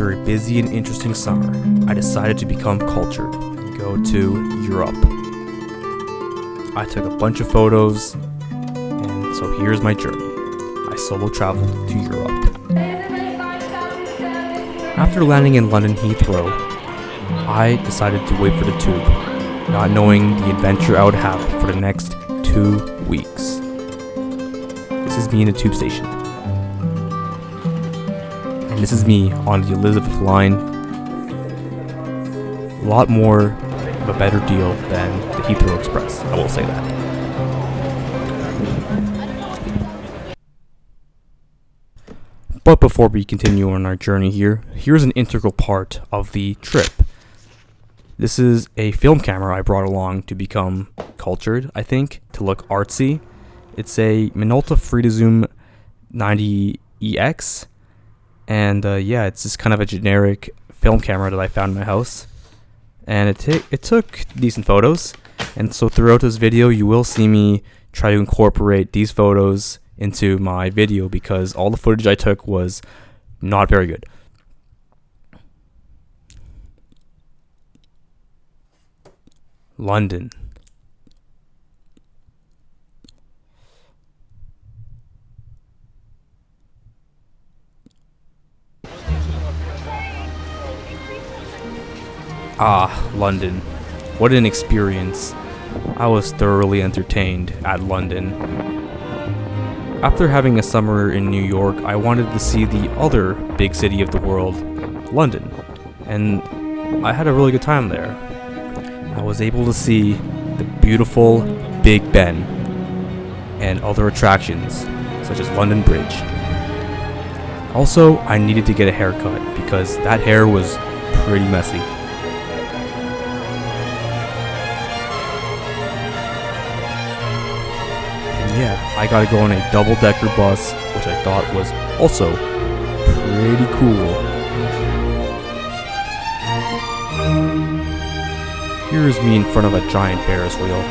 After a busy and interesting summer, I decided to become cultured and go to Europe. I took a bunch of photos, and so here's my journey. I solo traveled to Europe. After landing in London Heathrow, I decided to wait for the tube, not knowing the adventure I would have for the next 2 weeks. This is me in the tube station. And this is me on the Elizabeth line. A lot more of a better deal than the Heathrow Express, I will say that. But before we continue on our journey here's an integral part of the trip. This is a film camera I brought along to become cultured, I think, to look artsy. It's a Minolta FreeZoom 90EX, and it's just kind of a generic film camera that I found in my house. And it took decent photos, and so throughout this video you will see me try to incorporate these photos into my video because all the footage I took was not very good. London. London. What an experience. I was thoroughly entertained at London. After having a summer in New York, I wanted to see the other big city of the world, London, and I had a really good time there. I was able to see the beautiful Big Ben and other attractions, such as London Bridge. Also, I needed to get a haircut because that hair was pretty messy. Yeah, I got to go on a double-decker bus, which I thought was also pretty cool. Here's me in front of a giant Ferris wheel.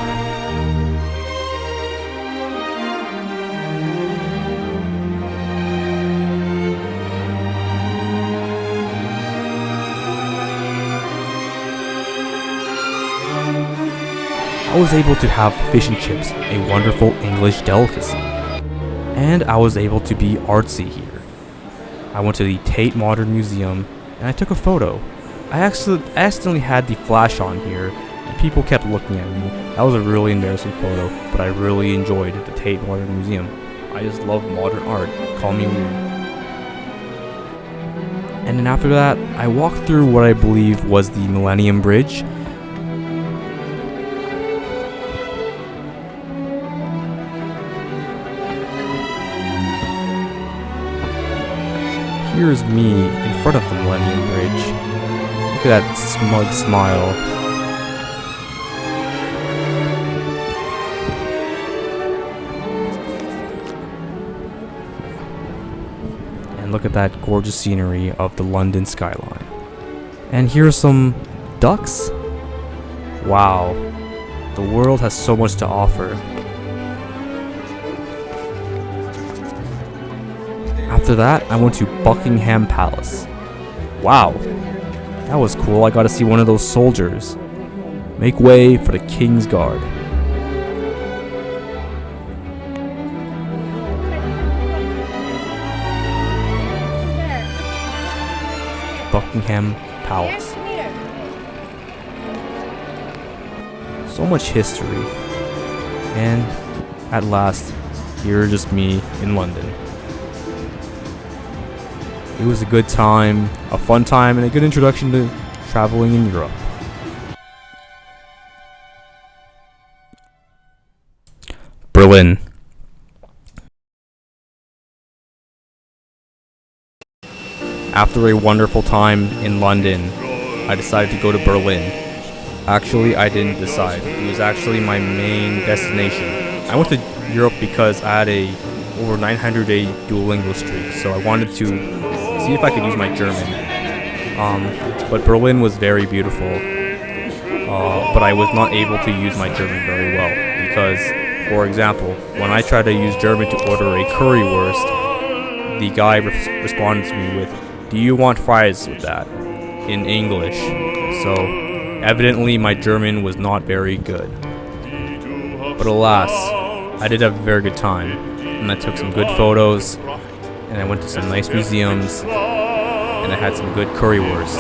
I was able to have fish and chips, a wonderful English delicacy. And I was able to be artsy here. I went to the Tate Modern Museum and I took a photo. I accidentally had the flash on here and people kept looking at me. That was a really embarrassing photo, but I really enjoyed the Tate Modern Museum. I just love modern art. Call me weird. And then after that, I walked through what I believe was the Millennium Bridge. Here's me in front of the Millennium Bridge. Look at that smug smile. And look at that gorgeous scenery of the London skyline. And here's some ducks. Wow, the world has so much to offer. After that, I went to Buckingham Palace. Wow, that was cool. I got to see one of those soldiers. Make way for the King's Guard. Buckingham Palace. So much history. And at last, here's just me in London. It was a good time, a fun time, and a good introduction to traveling in Europe. Berlin. After a wonderful time in London, I decided to go to Berlin. Actually, I didn't decide. It was actually my main destination. I went to Europe because I had a over 900-day Duolingo streak, so I wanted to see if I could use my German. But Berlin was very beautiful, but I was not able to use my German very well because, for example, when I tried to use German to order a currywurst, the guy responded to me with "Do you want fries with that?" in English. So evidently my German was not very good. But alas, I did have a very good time, and I took some good photos, and I went to some nice museums, and I had some good currywurst.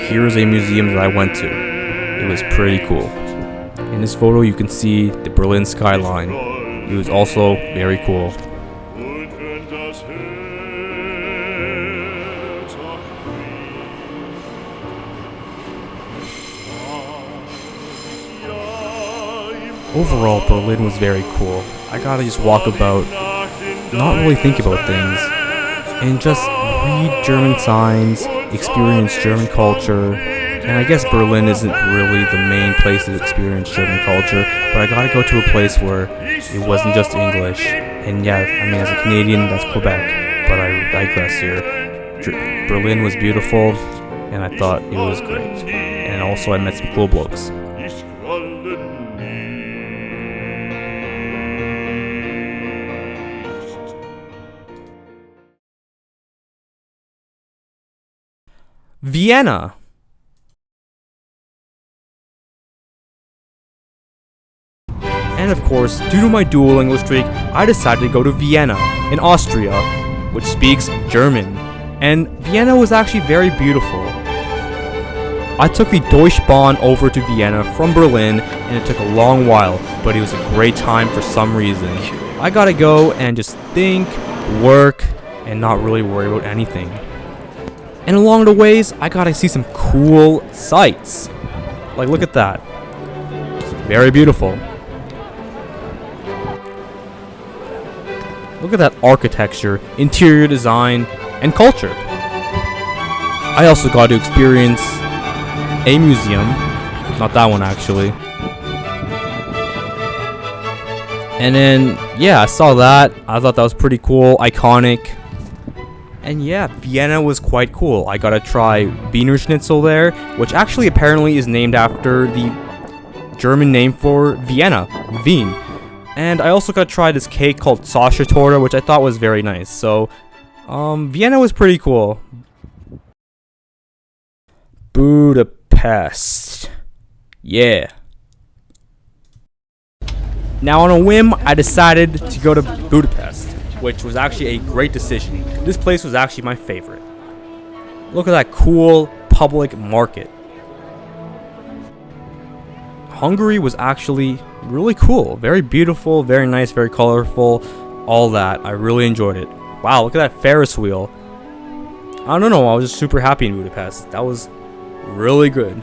Here's a museum that I went to. It was pretty cool. In this photo you can see the Berlin skyline. It was also very cool. Overall, Berlin was very cool. I gotta just walk about, not really think about things, and just read German signs, experience German culture. And I guess Berlin isn't really the main place to experience German culture, but I gotta go to a place where it wasn't just English. And yeah, I mean, as a Canadian, that's Quebec, but I digress here. Berlin was beautiful, and I thought it was great. And also I met some cool blokes. Vienna. And of course, due to my dual English streak, I decided to go to Vienna, in Austria, which speaks German. And Vienna was actually very beautiful. I took the Deutsche Bahn over to Vienna from Berlin, and it took a long while, but it was a great time for some reason. I gotta go and just think, work, and not really worry about anything. And along the ways, I gotta see some cool sights. Like, look at that. Very beautiful. Look at that architecture, interior design, and culture. I also got to experience a museum. Not that one, actually. And then, yeah, I saw that. I thought that was pretty cool, iconic. And yeah, Vienna was quite cool. I got to try Wiener Schnitzel there, which actually apparently is named after the German name for Vienna, Wien. And I also got to try this cake called Sausage-Torte, which I thought was very nice. So, Vienna was pretty cool. Budapest. Yeah. Now on a whim, I decided to go to Budapest, which was actually a great decision. This place was actually my favorite. Look at that cool public market. Hungary was actually really cool, very beautiful, very nice, very colorful, all that. I really enjoyed it. Wow, look at that Ferris wheel. I don't know, I was just super happy in Budapest. That was really good.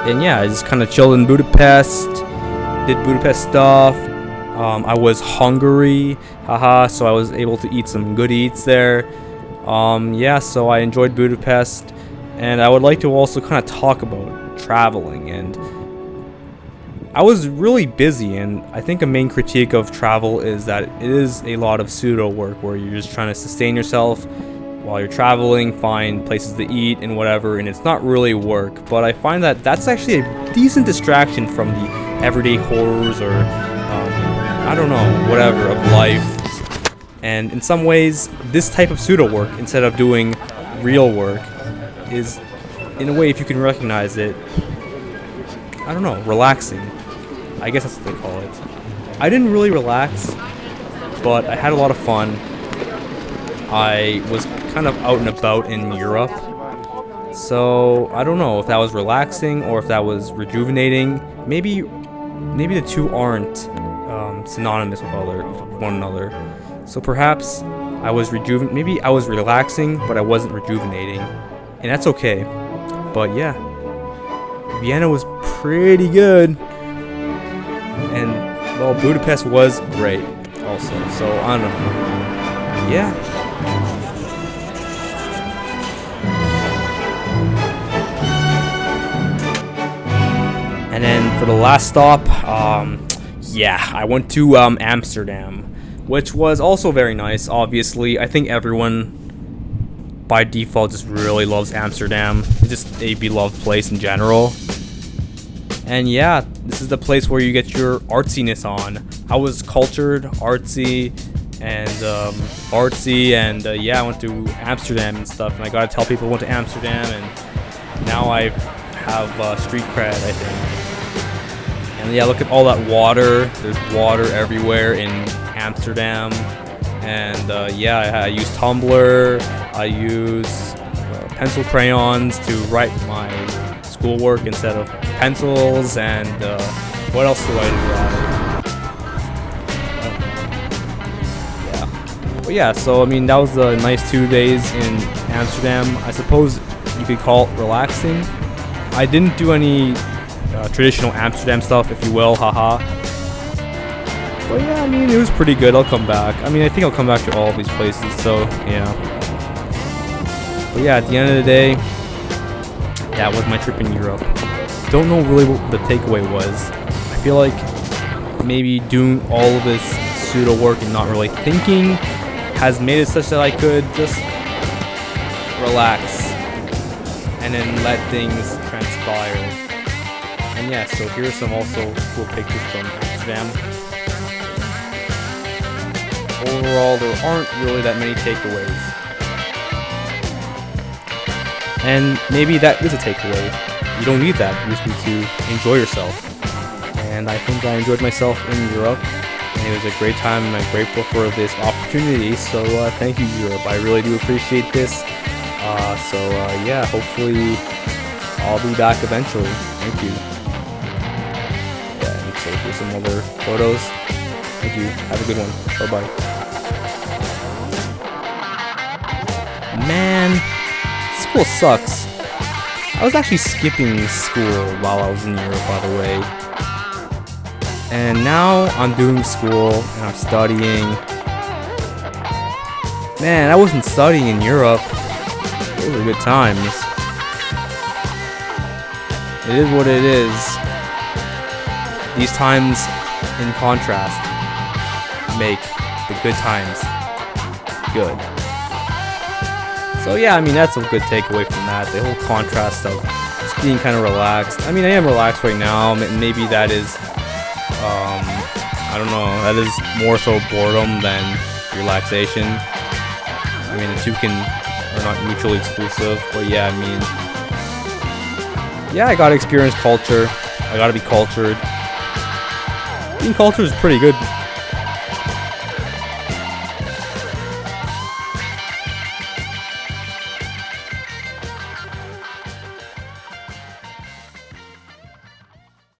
And yeah, I just kind of chilled in Budapest, did Budapest stuff. I was hungry, haha, so I was able to eat some good eats there. Yeah, so I enjoyed Budapest. And I would like to also kind of talk about traveling. And I was really busy, and I think a main critique of travel is that it is a lot of pseudo work where you're just trying to sustain yourself while you're traveling, find places to eat and whatever, and it's not really work. But I find that that's actually a decent distraction from the everyday horrors or I don't know, whatever, of life. And in some ways, this type of pseudo work, instead of doing real work, is, in a way, if you can recognize it, I don't know, relaxing. I guess that's what they call it. I didn't really relax, but I had a lot of fun. I was kind of out and about in Europe, so I don't know if that was relaxing or if that was rejuvenating. Maybe the two aren't synonymous with one another. So perhaps I was maybe I was relaxing, but I wasn't rejuvenating. And that's okay. But yeah, Vienna was pretty good. And, well, Budapest was great also. So, I don't know. Yeah. And then for the last stop, yeah, I went to Amsterdam, which was also very nice, obviously. I think everyone by default just really loves Amsterdam. It's just a beloved place in general. And yeah, this is the place where you get your artsiness on. I was cultured, artsy, and yeah, I went to Amsterdam and stuff, and I gotta tell people I went to Amsterdam, and now I have street cred, I think. And yeah, look at all that water. There's water everywhere in Amsterdam. And yeah, I use Tumblr. I use pencil crayons to write my schoolwork instead of pencils. And what else do I do? Yeah. But yeah, so I mean, that was a nice 2 days in Amsterdam. I suppose you could call it relaxing. I didn't do any traditional Amsterdam stuff, if you will, haha. But yeah, I mean, it was pretty good. I'll come back. I mean, I think I'll come back to all of these places, so yeah. But yeah, at the end of the day, that was my trip in Europe. Don't know really what the takeaway was. I feel like maybe doing all of this pseudo work and not really thinking has made it such that I could just relax and then let things transpire. And yeah, so here are some also cool pictures from Amsterdam. Overall, there aren't really that many takeaways. And maybe that is a takeaway. You don't need that. You just need to enjoy yourself. And I think I enjoyed myself in Europe. And it was a great time, and I'm grateful for this opportunity. So thank you, Europe. I really do appreciate this. Yeah, hopefully I'll be back eventually. Thank you. Yeah, and so here's some other photos. Thank you. Have a good one. Bye-bye. Man, school sucks. I was actually skipping school while I was in Europe, by the way. And now I'm doing school and I'm studying. Man, I wasn't studying in Europe. Those were good times. It is what it is. These times, in contrast, make the good times good. So yeah, I mean, that's a good takeaway from that. The whole contrast of just being kind of relaxed. I mean, I am relaxed right now. Maybe that is, I don't know, that is more so boredom than relaxation. I mean, the two are not mutually exclusive, but yeah, I mean, yeah, I gotta experience culture. I gotta be cultured. Being cultured is pretty good